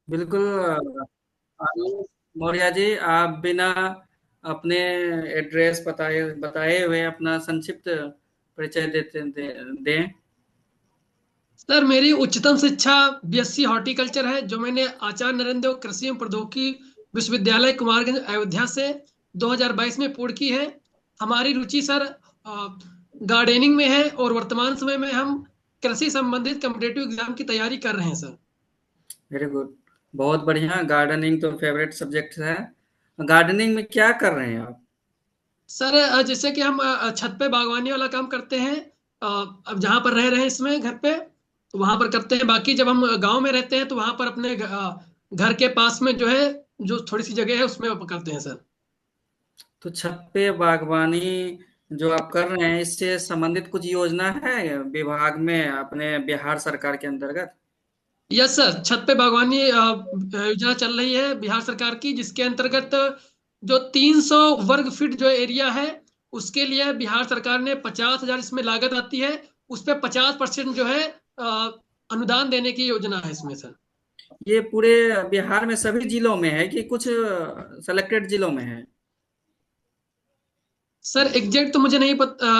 बिल्कुल। आलोक मौर्य जी, आप बिना अपने एड्रेस बताए बताए हुए अपना संक्षिप्त परिचय दें। सर मेरी उच्चतम शिक्षा बीएससी हॉर्टिकल्चर है, जो मैंने आचार्य नरेंद्र देव कृषि एवं प्रौद्योगिकी विश्वविद्यालय कुमारगंज अयोध्या से 2022 में पूर्ण की है। हमारी रुचि सर गार्डनिंग में है, और वर्तमान समय में हम कृषि संबंधित कॉम्पिटेटिव एग्जाम की तैयारी कर रहे हैं सर। Very good. बहुत बढ़िया। गार्डनिंग तो फेवरेट सब्जेक्ट है। गार्डनिंग में क्या कर रहे हैं आप? सर जैसे कि हम छत पे बागवानी वाला काम करते हैं। अब जहाँ पर रह रहे हैं इसमें घर पे, तो वहां पर करते हैं। बाकी जब हम गांव में रहते हैं तो वहां पर अपने घर के पास में जो है, जो थोड़ी सी जगह है उसमें करते हैं सर। तो छत पे बागवानी जो आप कर रहे हैं, इससे संबंधित कुछ योजना है विभाग में अपने बिहार सरकार के अंतर्गत? यस सर, छत पे बागवानी योजना चल रही है बिहार सरकार की, जिसके अंतर्गत जो 300 वर्ग फीट जो एरिया है, उसके लिए बिहार सरकार ने 50,000 इसमें लागत आती है। उस पे 50% जो है अ, अनुदान देने की योजना है इसमें सर। ये पूरे बिहार में सभी जिलों में है कि कुछ सेलेक्टेड जिलों में है? सर एग्जैक्ट तो मुझे नहीं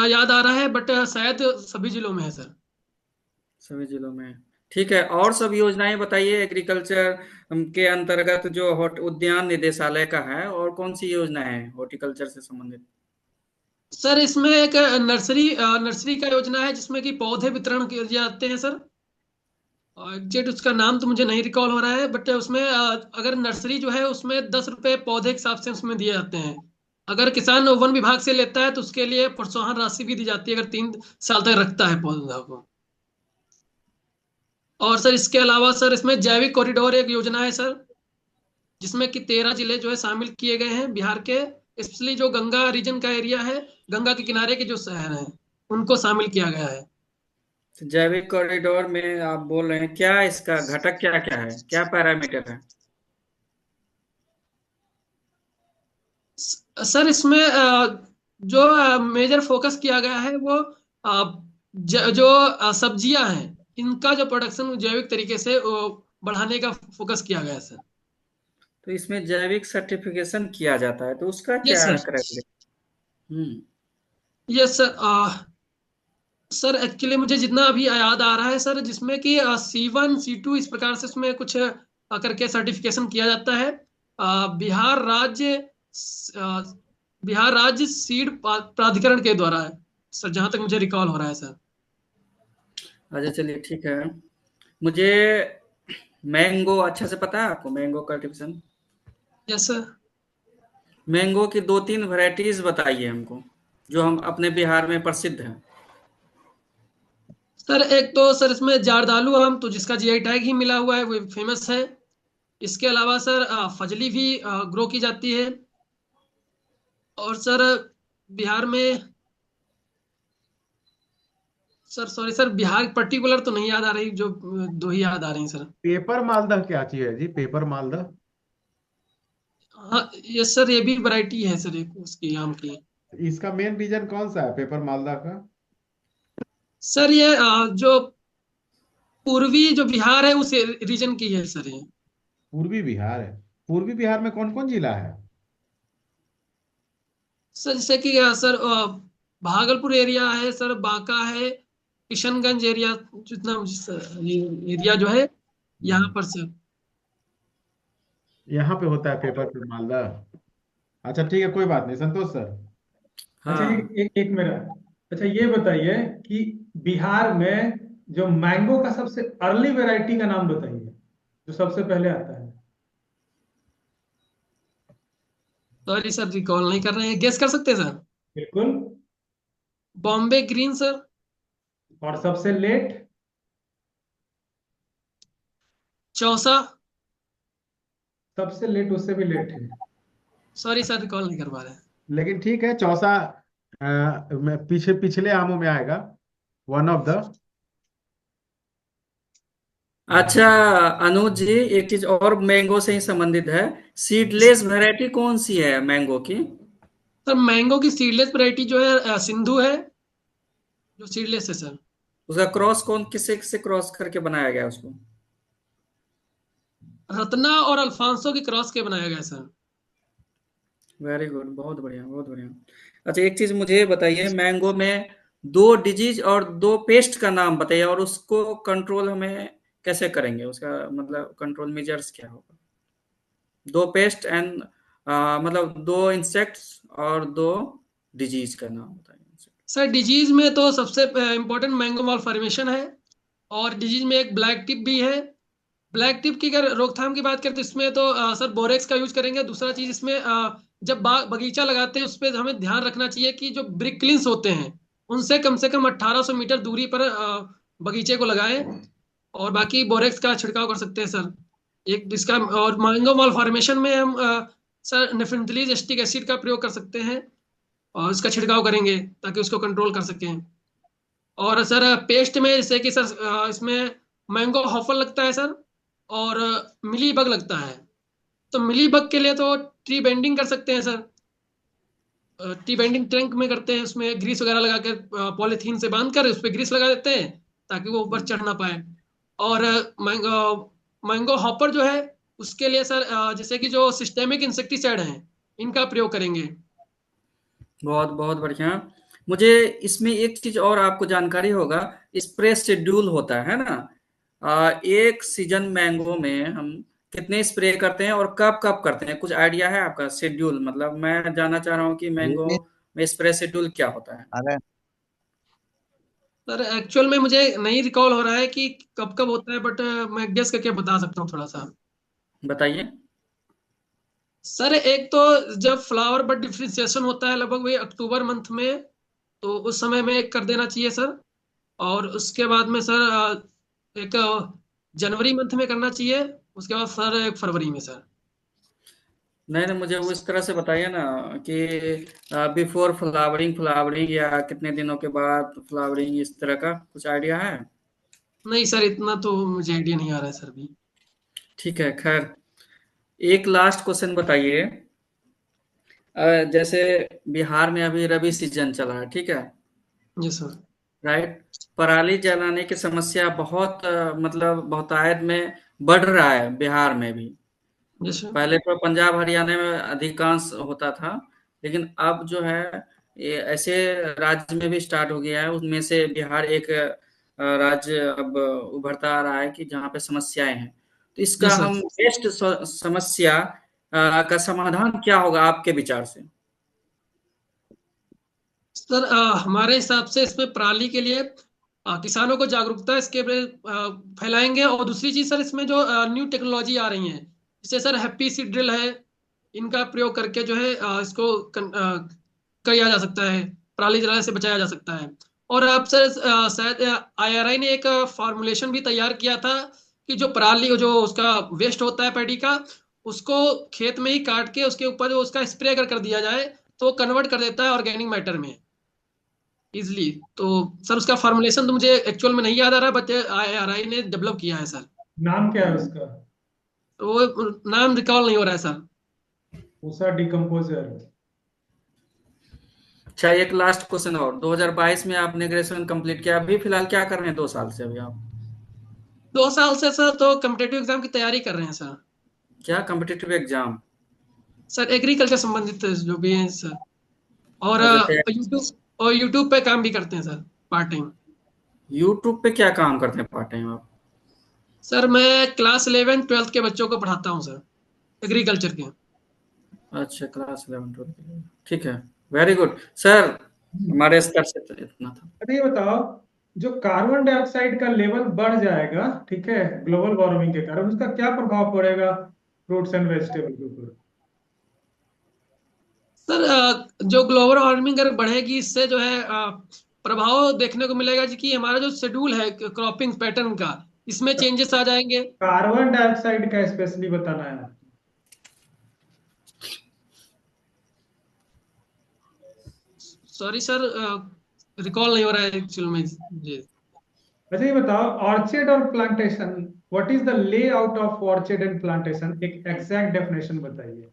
याद आ रहा है, बट शायद सभी जिलों में है सर। सभी जिलों में है। ठीक है, और सब योजनाएं बताइए एग्रीकल्चर के अंतर्गत जो उद्यान निदेशालय का है, और कौन सी योजना है हॉर्टिकल्चर से संबंधित? सर इसमें एक नर्सरी का योजना है, जिसमें कि पौधे वितरण किए जाते हैं सर। एग्जैक्ट उसका नाम तो मुझे नहीं रिकॉल हो रहा है, बट उसमें अगर नर्सरी जो है उसमें 10 रुपए पौधे के हिसाब से उसमें दिए जाते हैं। अगर किसान वन विभाग से लेता है तो उसके लिए प्रोत्साहन राशि भी दी जाती है, अगर 3 साल तक रखता है पौधा को। और सर इसके अलावा सर इसमें जैविक कॉरिडोर एक योजना है सर, जिसमें कि 13 जिले जो है शामिल किए गए हैं बिहार के। स्पेशली जो गंगा रीजन का एरिया है, गंगा के किनारे के जो शहर हैं, उनको शामिल किया गया है। जैविक कॉरिडोर में आप बोल रहे हैं, क्या इसका घटक क्या क्या है, क्या पैरामीटर है? सर इसमें जो मेजर फोकस किया गया है वो जो सब्जियां हैं, इनका जो प्रोडक्शन जैविक तरीके से बढ़ाने का फोकस किया गया है सर। तो इसमें जैविक सर्टिफिकेशन किया जाता है, तो उसका यस क्या sir. Criteria? Hmm. Yes sir. Sir actually मुझे जितना अभी याद आ रहा है सर, जिसमें कि C1 C2 इस प्रकार से उसमें कुछ करके सर्टिफिकेशन किया जाता है। बिहार राज्य अ, बिहार राज्य सीड प्राधिकरण के द्वारा है सर, जहां तक मुझे रिकॉल हो रहा है सर। अच्छा, चलिए ठीक है। मुझे मैंगो अच्छे से पता है आपको, mango cultivation? Yes sir. Mango की दो तीन वैरायटीज बताइए हमको, जो हम अपने बिहार में प्रसिद्ध है। सर एक तो सर इसमें जारदालू आम, तो जिसका जीआई टैग ही मिला हुआ है, वो फेमस है। इसके अलावा सर फजली भी ग्रो की जाती है। और सर बिहार में, sir sorry sir, Bihar particular तो नहीं याद आ रही, जो दो ही याद आ रही हैं सर। पेपर मालदह क्या चीज है जी, पेपर मालदह? हाँ ये सर, ये भी वैरायटी है सर एक उसकी आम की। इसका मेन रीजन कौन सा है पेपर मालदह का? सर ये जो पूर्वी जो बिहार है उस रीजन की है सर ये। पूर्वी बिहार है। पूर्वी बिहार में कौन कौन जिला है? सर जैसे कि सर भागलपुर एरिया है सर, बांका है, किशनगंज एरिया, जितना मुझे ये एरिया जो है यहाँ हम्म। पर सर। यहाँ पे होता है पेपर पे मालदह। अच्छा ठीक है, कोई बात नहीं संतोष सर। अच्छा हाँ। एक मिनट। अच्छा ये बताइए कि बिहार में जो मैंगो का सबसे अर्ली वैरायटी का नाम बताइए, जो सबसे पहले आता है। सॉरी सर, रिकॉल नहीं कर रहे हैं, गेस कर सकते हैं सर। बिल्कुल। Bombay green sir. और सबसे लेट? चौसा। सबसे लेट उससे भी लेट है। सॉरी सर, रिकॉल नहीं कर पा रहे हैं। लेकिन ठीक है, चौसा पीछे पिछले आमों में आएगा, वन ऑफ द। अच्छा अनुज जी, एक चीज और मैंगो से ही संबंधित है। सीडलेस वैरायटी कौन सी है मैंगो की? सर मैंगो की सीडलेस वैरायटी जो है सिंधु है, जो सीडलेस है सर। उसका क्रॉस कौन किससे किससे क्रॉस करके बनाया गया उसको? रत्ना और अल्फांसो की क्रॉस के बनाया गया है सर। वेरी गुड, बहुत बढ़िया, बहुत बढ़िया। अच्छा, एक चीज मुझे बताइए, मैंगो में दो डिजीज और दो पेस्ट का नाम बताइए, और उसको कंट्रोल हमें कैसे करेंगे, उसका मतलब कंट्रोल मेजर्स क्या होगा? दो पेस्ट एंड मतलब दो इंसेक्ट्स और दो डिजीज का नाम बताइए। सर डिजीज में तो सबसे इम्पोर्टेंट मैंगो मॉल फॉर्मेशन है, और डिजीज में एक ब्लैक टिप भी है। ब्लैक टिप की अगर रोकथाम की बात करें तो इसमें तो सर बोरेक्स का यूज करेंगे। दूसरा चीज इसमें जब बाग बगीचा लगाते हैं उस पर हमें ध्यान रखना चाहिए कि जो ब्रिकलिन्स होते हैं उनसे कम से कम 1800 मीटर दूरी पर बगीचे को लगाएं। और बाकी बोरेक्स का छिड़काव कर सकते हैं सर। एक इसका और मैंगो मॉल फॉर्मेशन में हम सर नेफेंथलीज एस्टिक एसिड का प्रयोग कर सकते हैं, और इसका छिड़काव करेंगे ताकि उसको कंट्रोल कर सकें। और सर पेस्ट में जैसे कि सर इसमें मैंगो हॉफल लगता है सर, और मिली बग लगता है। तो मिली बग के लिए तो ट्री बेंडिंग कर सकते हैं सर। ट्री बेंडिंग टैंक में करते हैं, उसमें ग्रीस वगैरह लगा कर पॉलीथीन से बांध कर उस पर ग्रीस लगा देते हैं ताकि वो ऊपर चढ़ ना पाए। और मैंगो मैंगो हॉपर जो है उसके लिए सर जैसे कि जो सिस्टेमिक इंसेक्टिसाइड हैं इनका प्रयोग करेंगे। बहुत बहुत बढ़िया। मुझे इसमें एक चीज और आपको जानकारी होगा, स्प्रे शेड्यूल होता है ना? एक सीजन मैंगो में हम कितने स्प्रे करते हैं और कब कब करते हैं, कुछ आइडिया है आपका? शेड्यूल मतलब मैं जानना चाह रहा हूँ कि मैंगो जी। में स्प्रे शेड्यूल क्या होता है। अरे सर एक्चुअल में मुझे नहीं रिकॉल हो रहा है कि कब कब होता है, बट मैं गेस करके बता सकता हूँ थोड़ा सा। बताइए। सर एक तो जब फ्लावर बड डिफ्रेंसिएशन होता है लगभग वही अक्टूबर मंथ में, तो उस समय में कर देना चाहिए सर। और उसके बाद में सर एक जनवरी मंथ में करना चाहिए। उसके बाद सर एक फरवरी में सर। नहीं नहीं, मुझे वो इस तरह से बताइए ना कि बिफोर फ्लावरिंग, फ्लावरिंग या कितने दिनों के बाद फ्लावरिंग, इस तरह का कुछ आइडिया है? नहीं सर इतना तो मुझे आइडिया नहीं आ रहा है सर भी। ठीक है, खैर। एक लास्ट क्वेश्चन बताइए। जैसे बिहार में अभी रबी सीजन चला है, ठीक है? जी सर। राइट। पराली जलाने की समस्या बहुत मतलब बहुतायत में बढ़ रहा है बिहार में भी। जी सर। पहले तो पंजाब हरियाणा में अधिकांश होता था, लेकिन अब जो है ये ऐसे राज्य में भी स्टार्ट हो गया है, उसमें से बिहार एक राज्य अब उभरता आ रहा है कि जहाँ पे समस्याएं हैं। तो जी इसका सर। हम बेस्ट समस्या का समाधान क्या होगा आपके विचार से? सर हमारे हिसाब से इसमें पराली के लिए किसानों को जागरूकता इसके फैलाएंगे। और दूसरी चीज सर इसमें जो न्यू टेक्नोलॉजी आ रही है जैसे सर हैप्पी सीड ड्रिल है, इनका प्रयोग करके जो है इसको किया जा सकता है, पराली जलाने से बचाया जा सकता है। और अब सर शायद आईआरआई ने एक फार्मूलेशन भी तैयार किया था कि जो पराली जो उसका वेस्ट होता है पैडी का, उसको खेत में ही काट के उसके ऊपर जो उसका स्प्रे अगर कर दिया जाए तो कन्वर्ट कर देता है ऑर्गेनिक मैटर में इजली। तो सर उसका फार्मूलेशन तो मुझे एक्चुअल में नहीं याद आ रहा, बट आईआरआई ने डेवलप किया है सर। नाम क्या है हम्म। उसका? तो वो नाम रिकॉल नहीं हो रहा है सर। उषा डिकम्पोजर। अच्छा, एक लास्ट क्वेश्चन और। 2022 में आपने ग्रेजुएशन कंप्लीट किया, अभी फिलहाल क्या कर रहे हैं 2 साल से अभी आप? 2 साल से सर तो कम्पिटेटिव एग्जाम की तैयारी कर रहे हैं सर। क्या कॉम्पिटिटिव एग्जाम? सर एग्रीकल्चर संबंधित जो भी है सर। और अच्छा, यूट्यूब पे काम भी करते हैं सर पार्ट टाइम। यूट्यूब पे क्या काम करते हैं पार्ट टाइम आप? सर मैं क्लास 11 12 के बच्चों को पढ़ाता हूँ सर, एग्रीकल्चर के। अच्छा, क्लास 11 12। ठीक है, वेरी गुड सर। हमारे स्तर से तो इतना था। अच्छा ये बताओ, जो कार्बन डाइऑक्साइड का लेवल बढ़ जाएगा, ठीक है, ग्लोबल वार्मिंग के कारण, उसका क्या प्रभाव पड़ेगा फ्रूट्स एंड वेजिटेबल के ऊपर? सर जो ग्लोबल वार्मिंग अगर बढ़ेगी इससे जो है प्रभाव देखने को मिलेगा जी कि हमारा जो शेड्यूल है क्रॉपिंग पैटर्न का इसमें चेंजेस आ जाएंगे। कार्बन डाइऑक्साइड का स्पेशली बताना है। सॉरी सर रिकॉल नहीं हो रहा है एक्चुअल में जी। अच्छा ये बताओ, ऑर्चिड और plantation, what is the layout of orchid and plantation, एक एग्जैक्ट डेफिनेशन बताइए।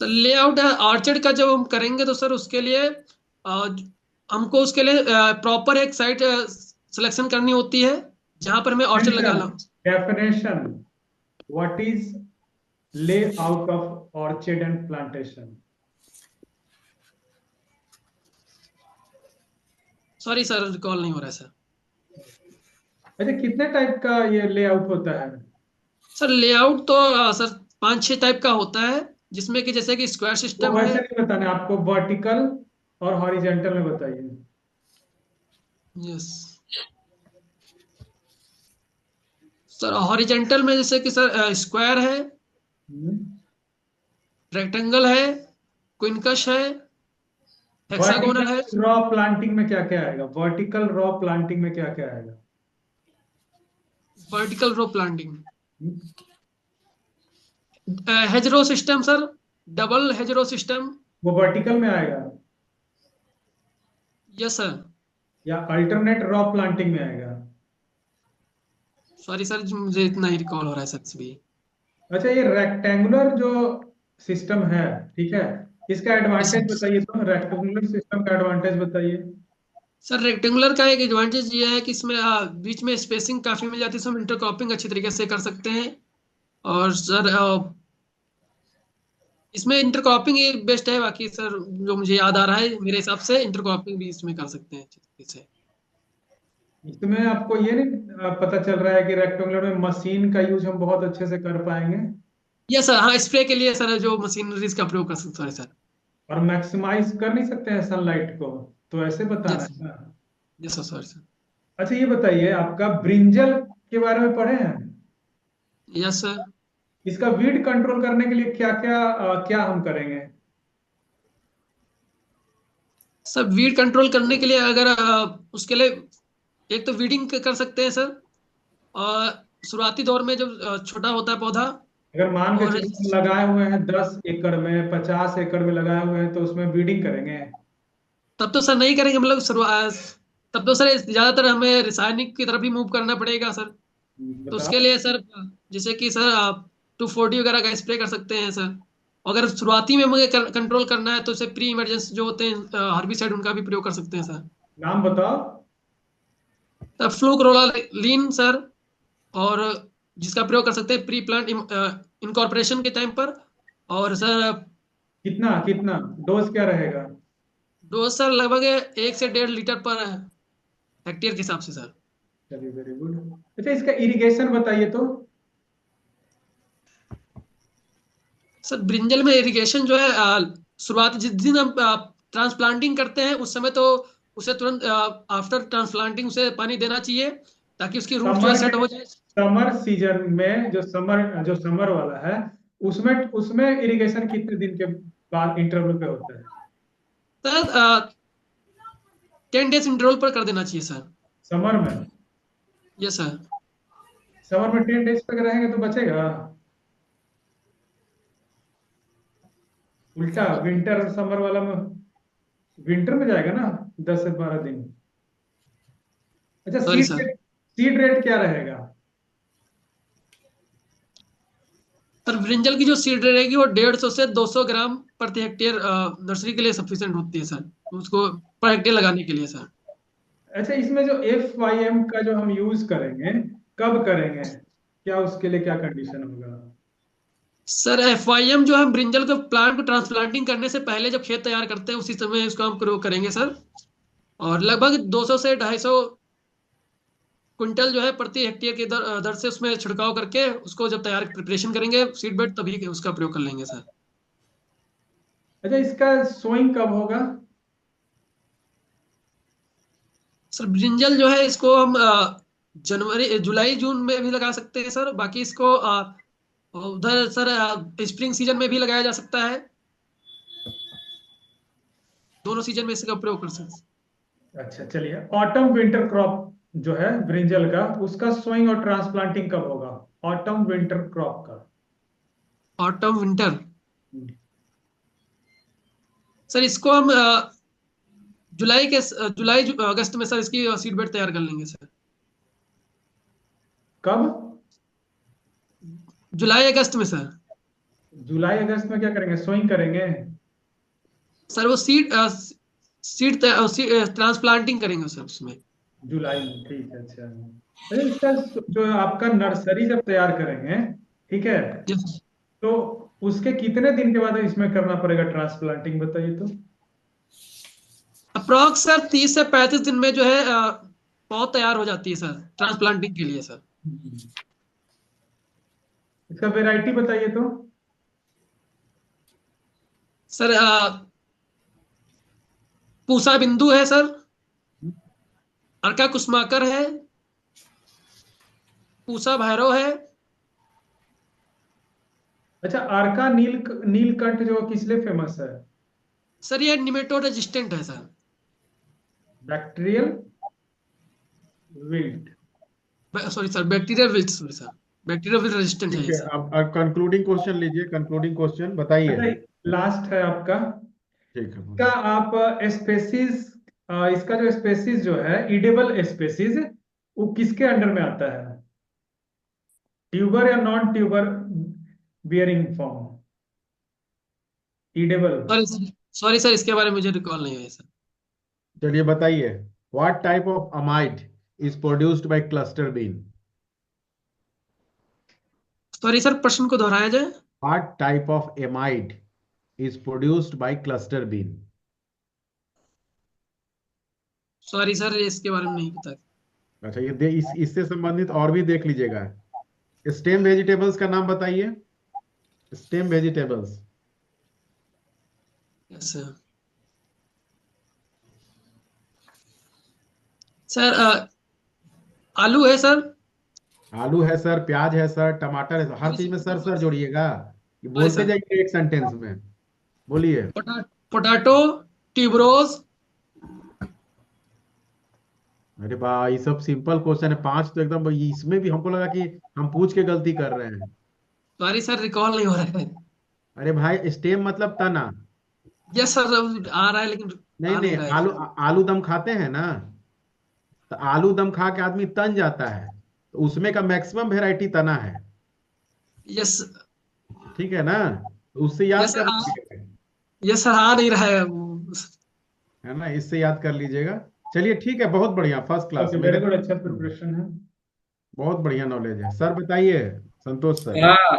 तो लेआउट ऑर्चिड का जब हम करेंगे तो सर उसके लिए हमको उसके लिए प्रॉपर एक साइट सिलेक्शन करनी होती है। जहां पर हमें ऑर्चर्ड लगाना हो। Definition, what is layout of orchid and plantation? Sorry sir, recall नहीं हो रहा है सर। अच्छा, कितने टाइप का ये लेआउट होता है? सर लेआउट तो सर 5-6 टाइप का होता है, जिसमें कि जैसे कि स्क्वायर वो सिस्टम है। वैसे नहीं बताना आपको, वर्टिकल और हॉरिजेंटल में बताइए। यस सर, हॉरिजेंटल में जैसे कि सर स्क्वायर है, रेक्टेंगल है, क्विनकश है, हेक्सागोनल है। वर्टिकल रॉ प्लांटिंग में क्या क्या आएगा? वर्टिकल रॉ प्लांटिंग में क्या क्या आएगा? Vertical row planting, hmm, hedgerow system sir, double hedgerow system. वो वर्टिकल में आएगा यस सर। या अल्टरनेट रॉ प्लांटिंग में आएगा? सॉरी सर, मुझे इतना ही रिकॉल हो रहा है सर भी। अच्छा, ये रेक्टेंगुलर जो सिस्टम है, ठीक है, इसका यस एडवांटेज सर। बताइए। तो रेक्टेंगुलर सिस्टम का एडवांटेज बताइए। सर रेक्टेंगुलर का एक एडवांटेज ये है कि इसमें बीच में स्पेसिंग काफी मिल जाती है, इसमें इंटरक्रॉपिंग अच्छी तरीके से कर सकते हैं। और सर इसमें इंटरक्रॉपिंग एक बेस्ट है, बाकी सर जो मुझे याद आ रहा है मेरे हिसाब से इंटरक्रॉपिंग भी इसमें कर सकते हैं अच्छी तरीके से। इसमें आपको ये नहीं पता चल रहा है कि रेक्टेंगुलर में मशीन का यूज हम बहुत अच्छे से कर पाएंगे यस सर, हाँ स्प्रे के लिए सर जो मशीनरीज का प्रयोग कर सकते हैं सर। और मैक्सिमाइज कर नहीं सकते हैं सनलाइट को? तो ऐसे बताना यस है ना। Yes sir, sorry sir. अच्छा, ये बताइए, आपका ब्रिंजल के बारे में पढ़े हैं? Yes sir. इसका वीड कंट्रोल करने के लिए क्या क्या क्या हम करेंगे? सर वीड कंट्रोल करने के लिए अगर उसके लिए एक तो वीडिंग कर सकते हैं सर। और शुरुआती दौर में जब छोटा होता है पौधा। अगर मान के और चलो हम लगाए हुए हैं 10 एकड़ में, 50 एकड़ में लगाए हुए हैं, तो उसमें बीडिंग करेंगे? तब तो सर नहीं करेंगे, मतलब शुरुआत, तब तो सर ज्यादातर हमें रासायनिक की तरफ ही मूव करना पड़ेगा सर। तो उसके बताओ। लिए सर जैसे कि सर आप 240 वगैरह का स्प्रे कर सकते हैं सर। अगर शुरुआती में मुझे कंट्रोल करना है तो उसे प्री इमरजेंसी जो होते हैं हर्बिसाइड, उनका भी प्रयोग कर सकते हैं सर। नाम बताओ। Sir fluchloralin sir. और जिसका प्रयोग कर सकते हैं प्री प्लांट इनकॉर्पोरेशन के टाइम पर। और सर कितना कितना डोज क्या रहेगा? डोज सर लगभग 1 से 1.5 लीटर पर हेक्टेयर के हिसाब से सर। चलिए, वेरी गुड। अच्छा, इसका इरिगेशन बताइए तो। सर ब्रिंजल में इरिगेशन जो है शुरुआत जिस दिन हम ट्रांसप्लांटिंग करते हैं उस समय तो उसे तुरंत आफ्टर ट्रांसप्लांटिंग उसे पानी देना चाहिए, ताकि उसकी रूट जो है समर सेट में, हो जाए। समर सीजन में जो समर वाला है, उसमें उसमें इरिगेशन कितने दिन के बाद इंटरवल पे होता है? सर 10 डेज इंटरवल पर कर देना चाहिए सर। समर में? Yes sir. समर में 10 डेज तक रहेंगे तो बचेगा। उल्टा विंटर और समर वाला में, विंटर में जाएगा ना 10 से 12 दिन। अच्छा, सॉरी सर। सीड रेट क्या रहेगा? सर ब्रिंजल की जो सीड रहेगी वो 150 से 200 ग्राम प्रति हेक्टेयर नर्सरी के लिए सफिशिएंट होती है सर, उसको पर हेक्टेयर लगाने के लिए सर। अच्छा, इसमें जो FYM का जो हम यूज करेंगे, कब करेंगे? क्या उसके लिए क्या कंडीशन होगा? सर FYM जो हम ब्रिंजल को प्लांट को ट्रांसप्लांटिंग करने से पहले जब खेत तैयार करते हैं उसी समय उसका हम प्रयोग करेंगे सर। और लगभग 200 से 250 क्विंटल जो है प्रति हेक्टेयर की दर से उसमें छिड़काव करके उसको जब तैयार प्रिपरेशन करेंगे सीड बेड, तभी उसका प्रयोग कर लेंगे सर। अच्छा, इसका सोइंग कब होगा? सर ब्रिंजल जो है इसको हम जनवरी जुलाई जून में भी लगा सकते हैं सर, बाकी इसको उधर सर स्प्रिंग सीजन में भी लगाया जा सकता है। दोनों सीजन में इसका प्रयोग कर सकते हैं। अच्छा, चलिए, ऑटम विंटर क्रॉप जो है ब्रिंजल का, उसका सोइंग और ट्रांसप्लांटिंग कब होगा? ऑटम विंटर क्रॉप का। ऑटम विंटर हम्म। सर इसको हम जुलाई अगस्त में सर इसकी सीड बेड तैयार कर लेंगे सर। कब? जुलाई अगस्त में सर। जुलाई अगस्त में क्या करेंगे? सोइंग करेंगे? सर वो सीड सीड ट्रांसप्लांटिंग करेंगे सर उसमें। जुलाई में, ठीक है। अच्छा, अरे इसका जो आपका नर्सरी जब तैयार करेंगे, ठीक है, यस। तो उसके कितने दिन के बाद इसमें करना पड़ेगा ट्रांसप्लांटिंग, बताइए तो। अप्रोक्स सर 30 से 35 दिन में जो है पौध तैयार हो जाती है सर, ट्रांसप्लांटिंग के लिए सर। इसका वैरायटी बताइए तो। सर पूसा बिंदु है सर, अर्का कुसुमाकर है, पूसा भैरव है। अच्छा, आर्का नीलकंठ जो किस लिए फेमस है? सर ये निमेटोड रेजिस्टेंट है sir. Bacterial wilt. Sorry sir, bacterial wilt, sorry sir, bacterial wilt resistant है ठीक ये है, सर। अब कंक्लूडिंग क्वेश्चन लीजिए, कंक्लूडिंग क्वेश्चन बताइए। अच्छा, लास्ट है आपका। ठीक है, का बोलिए। आप स्पेसीज, इसका जो स्पेसीज जो है ईडेबल स्पेसीज, वो किसके अंडर में आता है? ट्यूबर या non tuber bearing form? Edible. Sorry sir, इसके बारे में मुझे रिकॉल नहीं है सर। चलिए बताइए, what type of amide is produced by cluster bean? Sorry sir, प्रश्न को दोहराया जाए। What type of amide is produced by cluster bean? Sorry sir, इसके बारे में नहीं पता। अच्छा, इससे संबंधित और भी देख लीजिएगा। स्टेम वेजिटेबल्स का नाम बताइए, stem vegetables. Yes sir. Sir आलू है सर। आलू है सर, प्याज है सर, टमाटर है सर, हर चीज में सर सर जोड़िएगा। ये सॉरी बोलते सर। जाइए एक सेंटेंस में, बोलिए। Potato, tuberose. अरे वाह, ये सब सिंपल क्वेश्चन है, पांच तो एकदम, इसमें भी हमको लगा कि हम पूछ के गलती कर रहे हैं। सॉरी सर, रिकॉल नहीं हो रहा है। अरे भाई, स्टेम मतलब तना। यस सर, आ रहा है लेकिन नहीं आ नहीं नहीं, रहा है। आलू दम खाते हैं ना, तो आलू दम खा के आदमी तन जाता है, तो उसमें का मैक्सिमम वेराइटी तना है। यस। ठीक है ना, तो उससे याद यस कर सर। लीजिएगा। यस सर, आ नहीं रहा है। है ना, इससे याद कर लीजिएगा। चलिए ठीक है, बहुत बढ़िया, फर्स्ट क्लास ओके, वेरी मेरे। गुड, अच्छा प्रिपरेशन है। बहुत बढ़िया नॉलेज है सर, बताइए। संतोष सर। हाँ,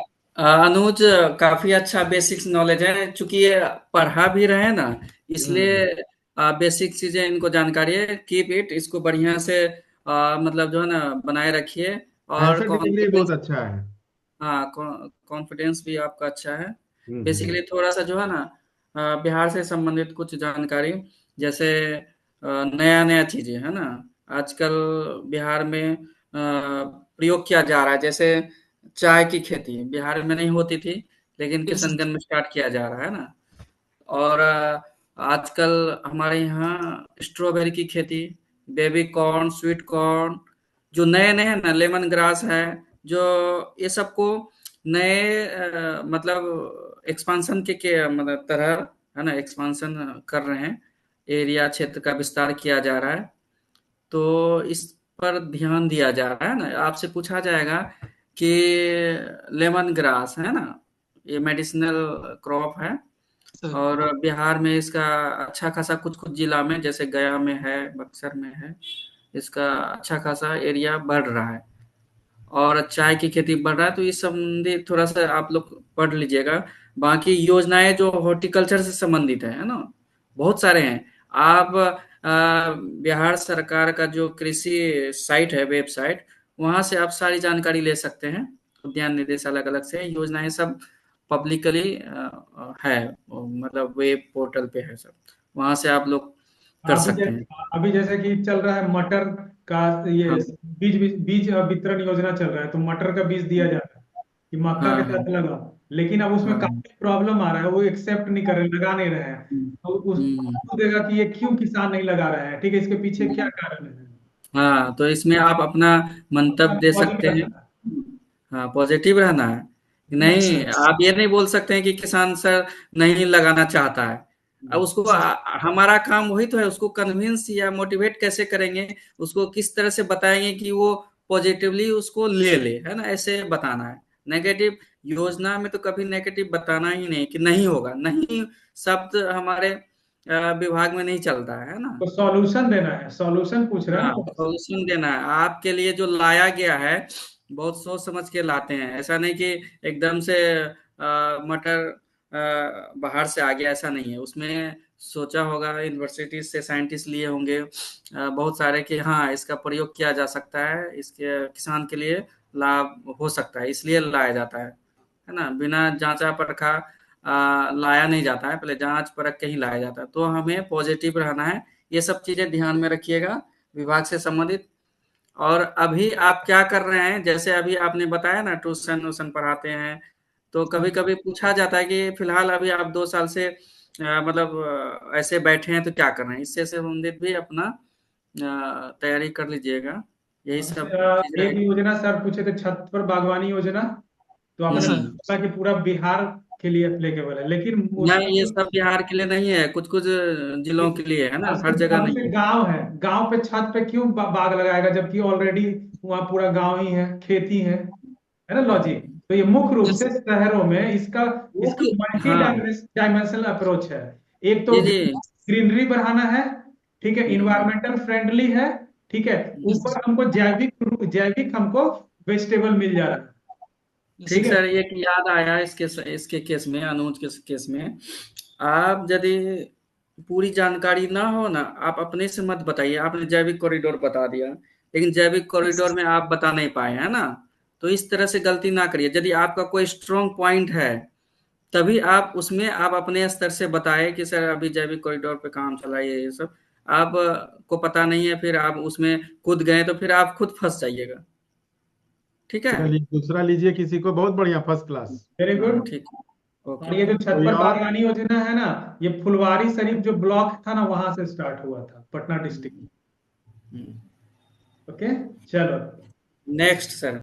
अनुज, काफी अच्छा बेसिक्स नॉलेज है, चूंकि ये पढ़ा भी रहे हैं ना, हम्म। इसलिए बेसिक चीजें इनको जानकारी है। कीप इट, इसको बढ़िया से मतलब जो है ना बनाए रखिए। और आंसर डिलीवरी बहुत कॉन्फिडेंस, अच्छा है। हाँ, कॉन्फिडेंस भी आपका अच्छा है। हम्म। बेसिकली थोड़ा सा जो है ना बिहार से संबंधित कुछ जानकारी, जैसे नया नया चीजें है ना, आजकल बिहार में प्रयोग किया जा रहा है। जैसे चाय की खेती बिहार में नहीं होती थी, लेकिन यस सर। किशनगंज में स्टार्ट किया जा रहा है ना। और आजकल हमारे यहाँ स्ट्रॉबेरी की खेती, बेबी कॉर्न, स्वीट कॉर्न, जो नए नए हैं ना, लेमन ग्रास है, जो ये सबको नए मतलब एक्सपांशन के मतलब तरह है ना, एक्सपांशन कर रहे हैं, एरिया क्षेत्र का विस्तार किया जा रहा है। तो इस पर ध्यान दिया जा रहा है ना। आपसे पूछा जाएगा कि लेमन ग्रास है ना, ये मेडिसिनल क्रॉप है, सर। और बिहार में इसका अच्छा खासा कुछ कुछ जिला में, जैसे गया में है, बक्सर में है, इसका अच्छा खासा एरिया बढ़ रहा है, और चाय की खेती बढ़ रहा है। तो इस संबंधी थोड़ा सा आप लोग पढ़ लीजिएगा। बाकी योजनाएं जो हॉर्टिकल्चर से संबंधित है ना, बहुत सारे हैं। आप बिहार सरकार का जो कृषि साइट है, वेबसाइट, वहां से आप सारी जानकारी ले सकते हैं। उद्यान निदेशालय अलग से योजनाएं सब पब्लिकली है, मतलब वेब पोर्टल पे है सब, वहां से आप लोग कर अभी सकते हैं। अभी जैसे कि चल रहा है मटर का, ये हाँ, बीज बीज वितरण योजना चल रहा है, तो मटर का बीज दिया जा रहा है कि मक्का हाँ, के हाँ, साथ लगा। लेकिन अब उसमें हाँ। काफी प्रॉब्लम आ रहा है, वो एक्सेप्ट नहीं कर रहे, लगा नहीं रहे हैं। हम्म, तो उस हम्म, उसको देगा कि ये क्यों किसान नहीं लगा रहा है, ठीक है, इसके पीछे क्या हम्म। कारण है? हाँ, तो इसमें आप अपना अपना मंतव्य दे सकते पॉजिटिव हैं। रहना है। हाँ, पॉजिटिव रहना है। यस नहीं, सर। आप ये नहीं बोल सकते हैं कि किसान सर नहीं लगाना चाहता है। अब उसको हमारा काम वही तो है, उसको कन्विंस या मोटिवेट कैसे करेंगे, उसको किस तरह से बताएंगे कि वो पॉजिटिवली उसको ले ले, है ना, ऐसे बताना है। नेगेटिव योजना में तो कभी नेगेटिव बताना ही नहीं कि नहीं होगा, नहीं शब्द हमारे विभाग में नहीं चलता है ना। तो सॉल्यूशन देना है, सॉल्यूशन पूछ रहा है हाँ, ना। सॉल्यूशन देना है आपके लिए। जो लाया गया है बहुत सोच समझ के लाते हैं, ऐसा नहीं कि एकदम से मटर बाहर से आ गया, ऐसा नहीं है। उसमें सोचा होगा, यूनिवर्सिटी से साइंटिस्ट लिए होंगे बहुत सारे कि हाँ इसका प्रयोग किया जा सकता है, इसके किसान के लिए लाभ हो सकता है, इसलिए लाया जाता है ना। बिना जांचा परखा लाया नहीं जाता है, पहले जांच परख के ही लाया जाता है। तो हमें पॉजिटिव रहना है, ये सब चीजें ध्यान में रखिएगा विभाग से संबंधित। और अभी आप क्या कर रहे हैं, जैसे अभी आपने बताया ना ट्यूशन व्यूशन पढ़ाते हैं, तो कभी कभी पूछा जाता है कि फिलहाल अभी आप 2 साल से मतलब ऐसे बैठे हैं तो क्या कर रहे हैं। इससे संबंधित भी अपना तैयारी कर लीजिएगा, यही सब चीजें एक रहेंगी। योजना सर पूछे थे, छत पर बागवानी योजना, तो यस आपने सर। बोला कि पूरा बिहार के लिए एप्लीकेबल है, लेकिन नहीं, उसमें ये सब बिहार के लिए नहीं है, कुछ कुछ जिलों के लिए है ना, हर सिर्फ जगह कौन नहीं से है। गांव है, गांव पे छत पे क्यों बाग लगाएगा, जबकि ऑलरेडी वहाँ पूरा गांव ही है, खेती है ना लॉजिक। तो ये मुख्य रूप यस से शहरों में इसका इसका मुख्य, मल्टी हाँ डायमेंशनल अप्रोच है। एक तो जी जी। ग्रीनरी बढ़ाना है, ठीक है, हम्म, इन्वायरमेंटल फ्रेंडली है, ठीक है, यस ऊपर हमको जैविक जैविक हमको वेजिटेबल मिल जा रहा है, यस ठीक ठीक सर। है। सर, एक याद आया इसके केस में, अनुज के केस में। आप यदि पूरी जानकारी ना हो ना, आप अपने से मत बताइए। आपने जैविक कॉरिडोर बता दिया, लेकिन जैविक कॉरिडोर में आप बता नहीं पाए, है ना। तो इस तरह से गलती ना करिए। यदि आपका कोई स्ट्रॉन्ग पॉइंट है, तभी आप उसमें आप अपने स्तर से बताएं कि सर अभी जैविक कॉरिडोर पे काम चला है, ये सब आप को पता नहीं है, फिर आप उसमें कूद गए तो फिर आप खुद फंस जाइएगा। ठीक है। चलिए दूसरा लीजिए किसी को, बहुत बढ़िया, फर्स्ट क्लास। वेरी हाँ गुड। ठीक है, और ओके। ये जो छत कोई पर और? बागवानी योजना है ना, ये फुलवारी शरीफ जो ब्लॉक था ना, वहां से स्टार्ट हुआ था, पटना डिस्ट्रिक्ट। ओके, चलो। Next sir.